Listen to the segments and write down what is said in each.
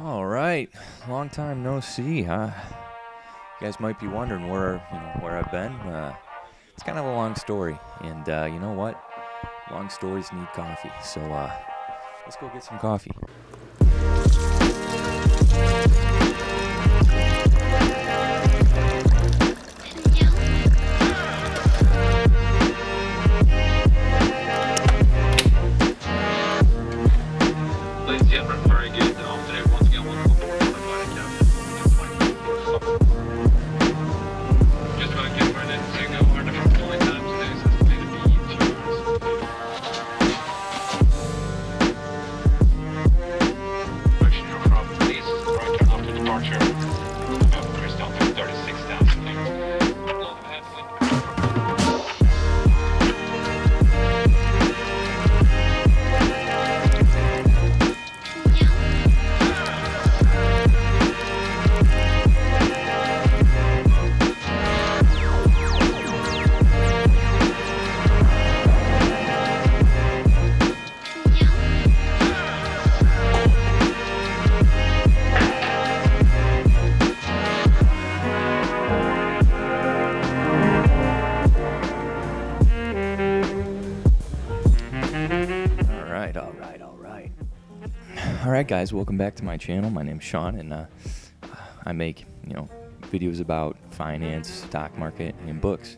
All right, long time no see, huh? You guys might be wondering where I've been. It's kind of a long story, and you know what? Long stories need coffee, so let's go get some coffee. Ladies and gentlemen, very good afternoon. Once again, welcome aboard on the just about to get ready to go. Our different flight time today is estimated to be 2 hours. Direction aircraft, please. Right turn after departure. Chris Delta 36,000 feet. Long ahead, wind. All right, guys, welcome back to my channel. My name's Sean, and I make videos about finance, stock market, and books.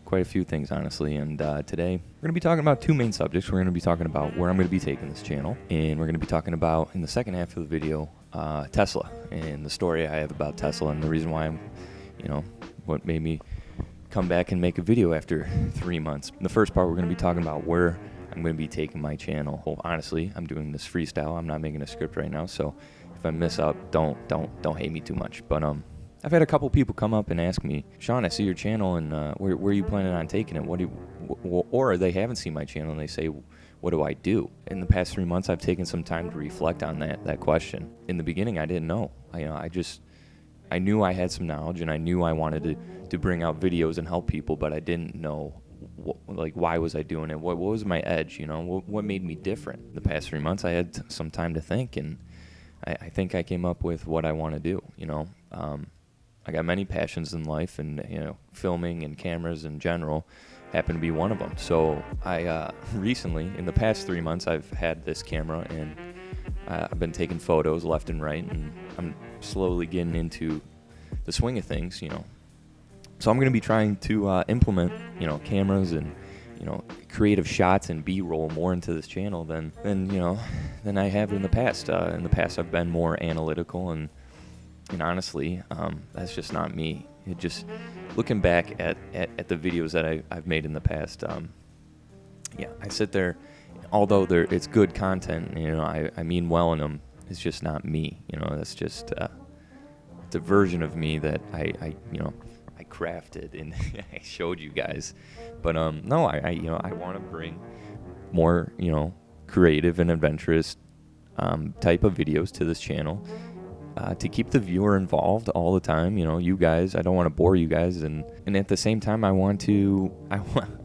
Quite a few things, honestly. And today we're going to be talking about two main subjects. We're going to be talking about where I'm going to be taking this channel, and we're going to be talking about, in the second half of the video, Tesla and the story I have about Tesla and the reason why I'm, what made me come back and make a video after 3 months. In the first part, we're going to be talking about where I'm going to be taking my channel. Well, honestly, I'm doing this freestyle. I'm not making a script right now, so if I mess up, don't hate me too much. But I've had a couple people come up and ask me, Sean, I see your channel, and where are you planning on taking it? Or they haven't seen my channel and they say, what do I do? In the past 3 months, I've taken some time to reflect on that question. In the beginning, I didn't know. I knew I had some knowledge, and I knew I wanted to bring out videos and help people, but I didn't know why was I doing it? What was my edge? What made me different? The past 3 months, I had some time to think, and I think I came up with what I want to do. I got many passions in life, and filming and cameras in general happen to be one of them. So I recently, in the past 3 months, I've had this camera, and I've been taking photos left and right, and I'm slowly getting into the swing of things. So I'm going to be trying to implement, cameras and, creative shots and B-roll more into this channel than I have in the past. In the past, I've been more analytical, and honestly, that's just not me. It just looking back at the videos that I've made in the past. I sit there, although it's good content. I mean well in them. It's just not me. That's just it's a version of me that I crafted and I showed you guys. But no, I want to bring more creative and adventurous type of videos to this channel to keep the viewer involved all the time. You guys, I don't want to bore you guys, and at the same time I want to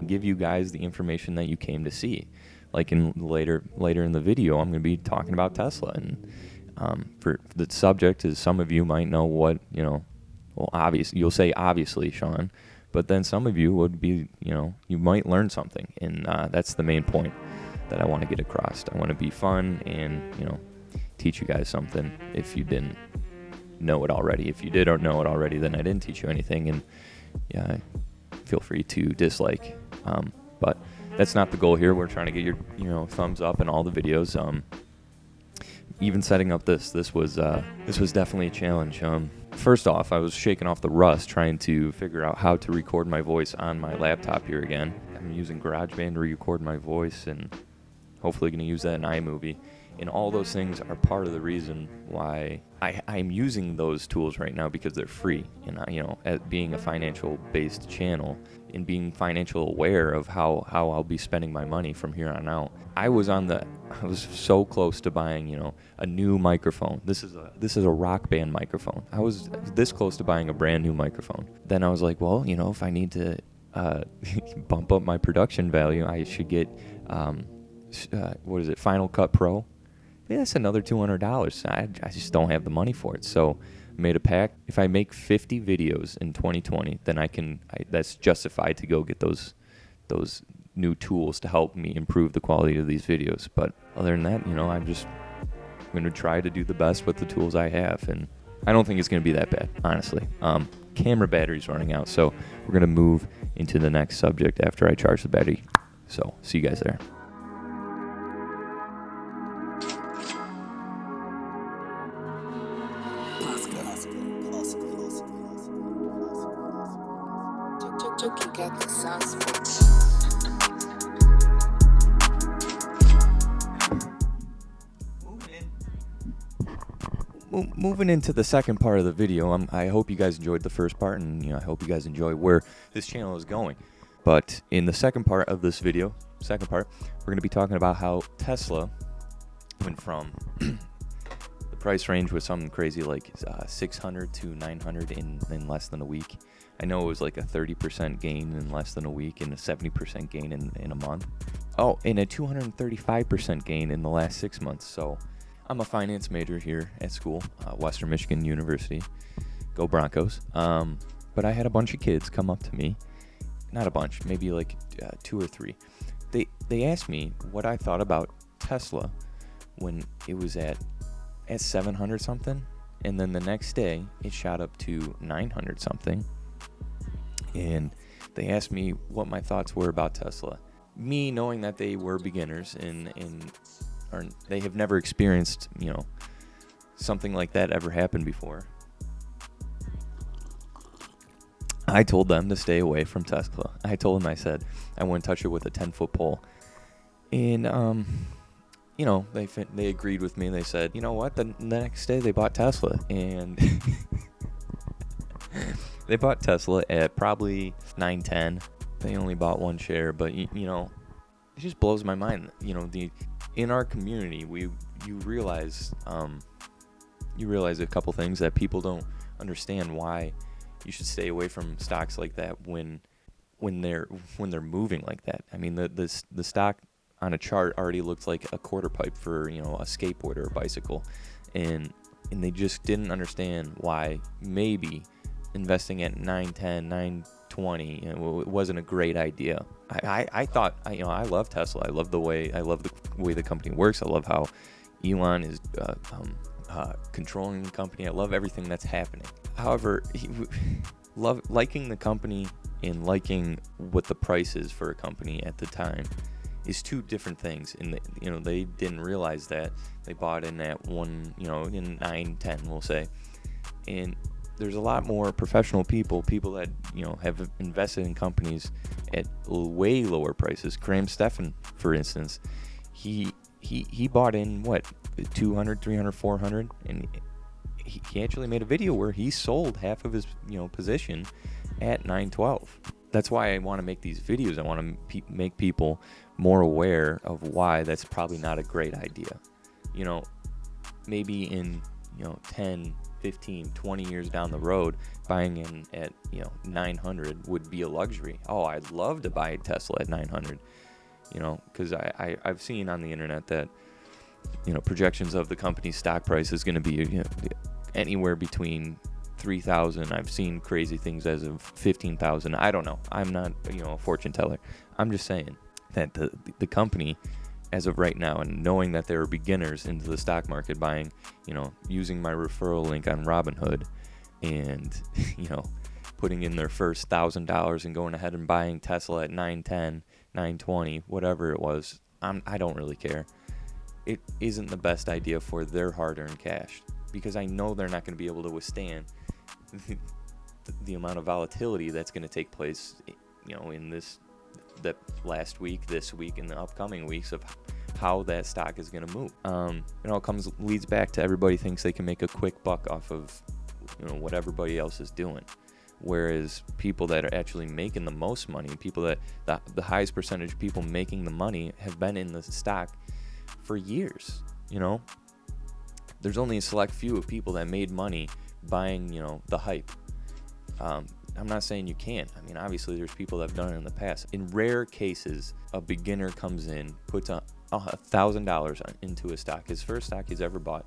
give you guys the information that you came to see. Like later in the video, I'm going to be talking about Tesla, and for the subject is, some of you might know what well, obviously, you'll say obviously, Sean, but then some of you would be, you might learn something, and that's the main point that I want to get across. I want to be fun and, teach you guys something if you didn't know it already. If you did or know it already, then I didn't teach you anything, and yeah, feel free to dislike. But that's not the goal here. We're trying to get your, thumbs up in all the videos. Even setting up this was definitely a challenge. First off, I was shaking off the rust trying to figure out how to record my voice on my laptop here again. I'm using GarageBand to record my voice, and hopefully going to use that in iMovie. And all those things are part of the reason why I'm using those tools right now, because they're free. And as being a financial-based channel and being financial aware of how I'll be spending my money from here on out, I was so close to buying a new microphone. This is a Rock Band microphone. I was this close to buying a brand new microphone. Then I was like, well, if I need to bump up my production value, I should get Final Cut Pro. that's another $200. I just don't have the money for it. So I made a pact. If I make 50 videos in 2020, then that's justified to go get those new tools to help me improve the quality of these videos. But other than that, I'm going to try to do the best with the tools I have, and I don't think it's going to be that bad, honestly. Camera battery's running out, so we're going to move into the next subject after I charge the battery. So see you guys there. Moving into the second part of the video, I hope you guys enjoyed the first part, and I hope you guys enjoy where this channel is going. But in the second part of this video, we're going to be talking about how Tesla went from the price range was something crazy like 600 to 900 in less than a week. I know it was like a 30% gain in less than a week and a 70% gain in a month. Oh, and a 235% gain in the last 6 months. So I'm a finance major here at school, Western Michigan University. Go Broncos. But I had a bunch of kids come up to me. Not a bunch, maybe like 2 or 3. They asked me what I thought about Tesla when it was at 700 something, and then the next day it shot up to 900 something. And they asked me what my thoughts were about Tesla. Me knowing that they were beginners or they have never experienced, something like that ever happened before. I told them to stay away from Tesla. I told them, I said, I wouldn't touch it with a 10-foot pole. And, they agreed with me. They said, you know what? The next day they bought Tesla. And they bought Tesla at probably $9.10. They only bought one share. But, it just blows my mind. In our community, you realize a couple things that people don't understand why you should stay away from stocks like that when they're moving like that. I mean, the stock on a chart already looked like a quarter pipe for a skateboard or a bicycle, and they just didn't understand why maybe investing at 9.10, 9.20 it wasn't a great idea. I thought I love Tesla. I love the way the company works. I love how Elon is controlling the company. I love everything that's happening. However, liking the company and liking what the price is for a company at the time is two different things. And they didn't realize that. They bought in at in 9.10, we'll say. And there's a lot more professional people that have invested in companies at way lower prices. Graham Stephan, for instance, he bought in what, 200, 300, 400, and he actually made a video where he sold half of his position at 9.12. That's why I want to make these videos. I want to make people more aware of why that's probably not a great idea. Maybe in 10, 15, 20 years down the road, buying in at 900 would be a luxury. Oh, I'd love to buy a Tesla at 900. Because I've seen on the internet that projections of the company's stock price is going to be anywhere between 3,000. I've seen crazy things as of 15,000. I don't know. I'm not a fortune teller. I'm just saying that the company, as of right now, and knowing that there are beginners into the stock market buying, using my referral link on Robinhood, and putting in their first $1,000 and going ahead and buying Tesla at 9.10, 9.20, whatever it was, I don't really care. It isn't the best idea for their hard-earned cash, because I know they're not going to be able to withstand the amount of volatility that's going to take place, in that last week, this week, and the upcoming weeks of how that stock is going to move. It all leads back to everybody thinks they can make a quick buck off of what everybody else is doing. Whereas people that are actually making the most money, people that the highest percentage of people making the money have been in the stock for years. There's only a select few of people that made money buying, the hype. I'm not saying you can't. I mean, obviously there's people that have done it in the past. In rare cases, a beginner comes in, puts $1,000 into a stock, his first stock he's ever bought,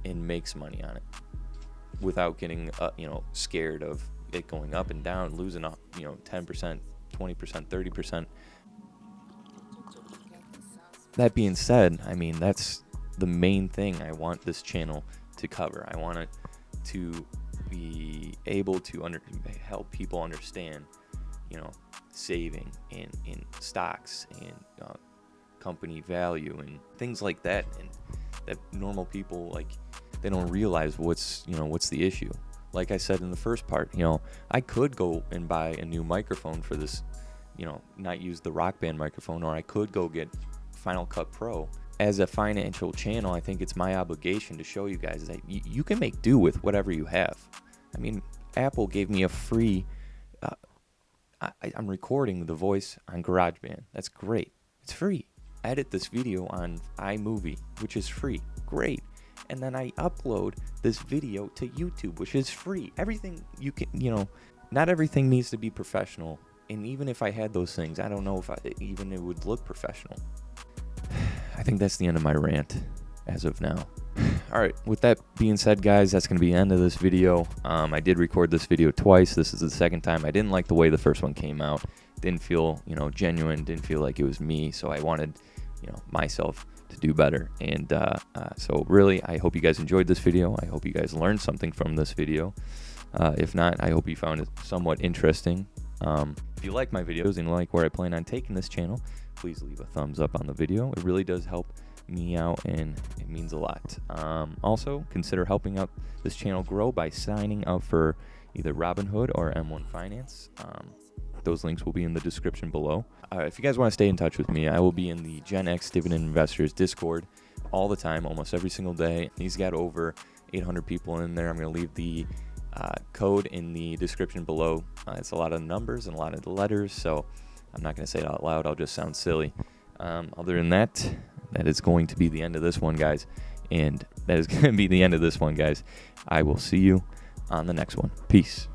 and makes money on it without getting scared of it going up and down, losing 10%, 20%, 30%. That being said, I mean, that's the main thing I want this channel to cover. I want it to be able to help people understand, saving in stocks and company value and things like that, and that normal people, like, they don't realize what's the issue. Like I said in the first part, I could go and buy a new microphone for this, not use the Rock Band microphone, or I could go get Final Cut Pro. As a financial channel, I think it's my obligation to show you guys that you can make do with whatever you have. I mean, Apple gave me a free, I'm recording the voice on GarageBand. That's great. It's free. Edit this video on iMovie, which is free. Great. And then I upload this video to YouTube, which is free. Everything you can, not everything needs to be professional. And even if I had those things, I don't know if it would look professional. I think that's the end of my rant as of now. All right, with that being said, guys, that's going to be the end of this video. I did record this video twice. This is the second time. I didn't like the way the first one came out. Didn't feel, genuine. Didn't feel like it was me. So I wanted, myself to do better. And so really, I hope you guys enjoyed this video. I hope you guys learned something from this video. If not, I hope you found it somewhat interesting. If you like my videos and like where I plan on taking this channel, please leave a thumbs up on the video. It really does help me out, and it means a lot. Also, consider helping out this channel grow by signing up for either Robinhood or M1 Finance. Those links will be in the description below. If you guys want to stay in touch with me, I will be in the Gen X Dividend Investors Discord all the time, almost every single day. He's got over 800 people in there. I'm going to leave the code in the description below. It's a lot of numbers and a lot of letters, so I'm not going to say it out loud. I'll just sound silly. Other than that, that is going to be the end of this one, guys. And that is going to be the end of this one, guys. I will see you on the next one. Peace.